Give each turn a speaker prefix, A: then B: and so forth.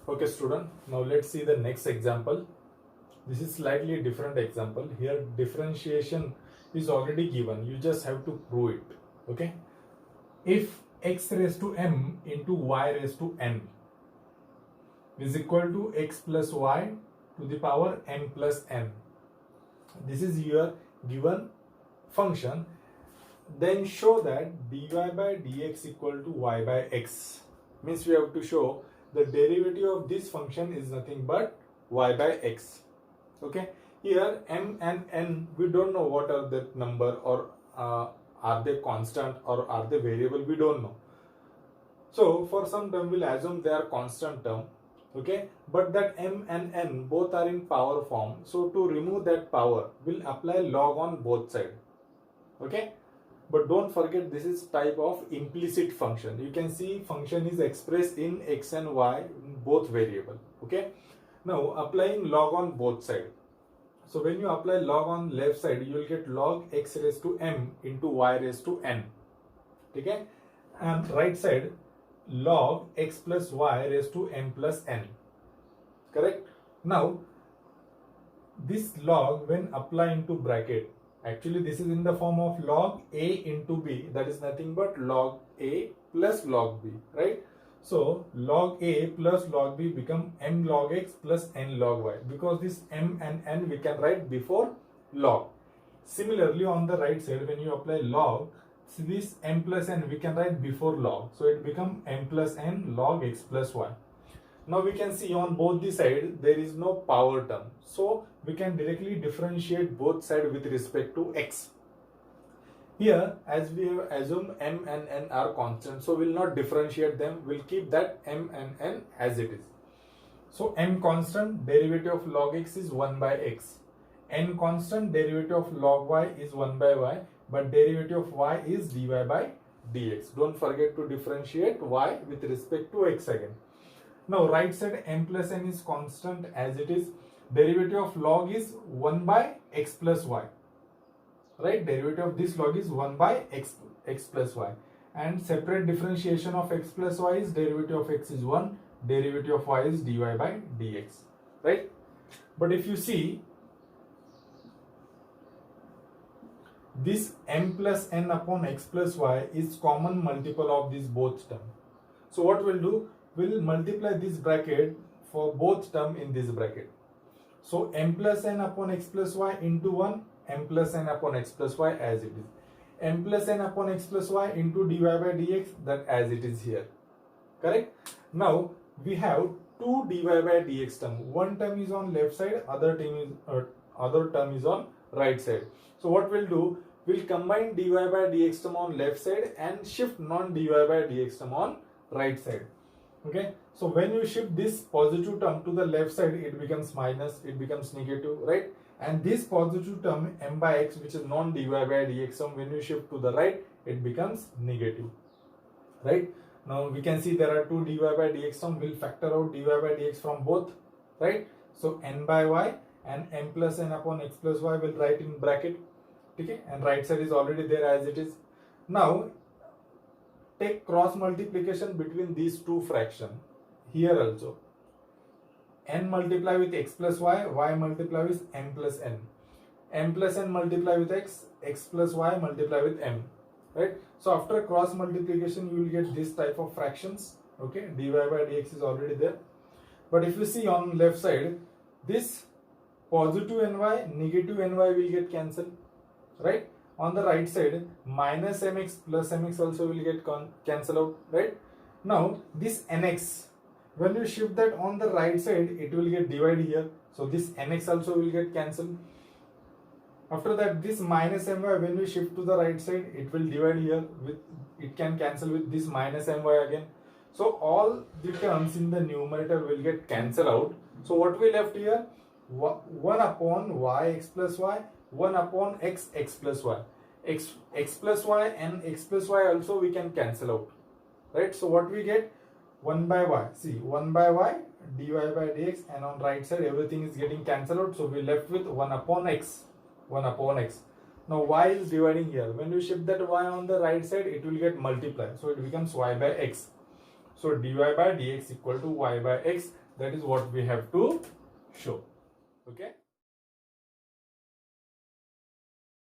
A: Okay student, now let's see the next example. This is slightly different example. Here differentiation is already given, you just have to prove it. Okay, if x raised to m into y raised to n is equal to x plus y to the power m plus n, this is your given function, then show that dy by dx equal to y by x. Means we have to show the derivative of this function is nothing but y by x. Okay, here m and n, we don't know what are the number, or are they constant or are they variable, we don't know. So for some term we'll assume they are constant term. Okay, but that m and n both are in power form, so to remove that power we'll apply log on both sides. Okay, but don't forget this is type of implicit function. You can see function is expressed in x and y, both variable. Okay, now applying log on both sides. So when you apply log on left side, you will get log x raised to m into y raised to n. Okay, and right side log x plus y raised to m plus n. Correct? Now this log when apply into bracket, actually this is in the form of log a into b, that is nothing but log a plus log b, right? So log a plus log b become m log x plus n log y, because this m and n we can write before log. Similarly on the right side when you apply log, so this m plus n we can write before log, so it become m plus n log x plus y. Now we can see on both the side there is no power term, so we can directly differentiate both sides with respect to x. Here as we have assumed m and n are constant, so we'll not differentiate them, we'll keep that m and n as it is. So m constant, derivative of log x is 1 by x. N constant, derivative of log y is 1 by y, but derivative of y is dy by dx. Don't forget to differentiate y with respect to x again. Now right side m plus n is constant as it is. Derivative of log is 1 by x plus y. Right? Derivative of this log is 1 by x plus y. And separate differentiation of x plus y is derivative of x is 1, derivative of y is dy by dx. Right? But if you see, this m plus n upon x plus y is common multiple of these both term. So what we'll do, we'll multiply this bracket for both term in this bracket. So m plus n upon x plus y into 1, m plus n upon x plus y as it is. M plus n upon x plus y into dy by dx, that as it is here. Correct? Now we have two dy by dx term. One term is on left side, other term is on right side. So what we'll do, we'll combine dy by dx term on left side and shift non dy by dx term on right side. Okay, so when you shift this positive term to the left side, it becomes minus, it becomes negative, right? And this positive term m by x, which is non dy by dx term, when you shift to the right, it becomes negative, right? Now we can see there are two dy by dx term. We'll factor out dy by dx from both, right? So n by y and m plus n upon x plus y will write in bracket. Okay, and right side is already there as it is. Now take cross multiplication between these two fractions here also. N multiply with x plus y, y multiply with m plus n. M plus n multiply with x, x plus y multiply with m. Right? So after cross multiplication you will get this type of fractions. Okay, dy by dx is already there. But if you see on left side, this positive ny, negative ny will get cancelled. Right? On the right side, minus mx plus mx also will get cancel out, right? Now this nx, when you shift that on the right side, it will get divided here. So this nx also will get cancelled. After that, this minus my, when we shift to the right side, it will divide here with, it can cancel with this minus my again. So all the terms in the numerator will get cancelled out. So what we left here, 1 upon y x plus y, 1 upon x plus y. X plus y and x plus y also we can cancel out, right? So what we get, 1 by y, see 1 by y dy by dx, and on right side everything is getting cancelled out, so we left with 1 upon x, 1 upon x. Now y is dividing here, when you shift that y on the right side, it will get multiplied, so it becomes y by x. So dy by dx equal to y by x, That is what we have to show. Okay.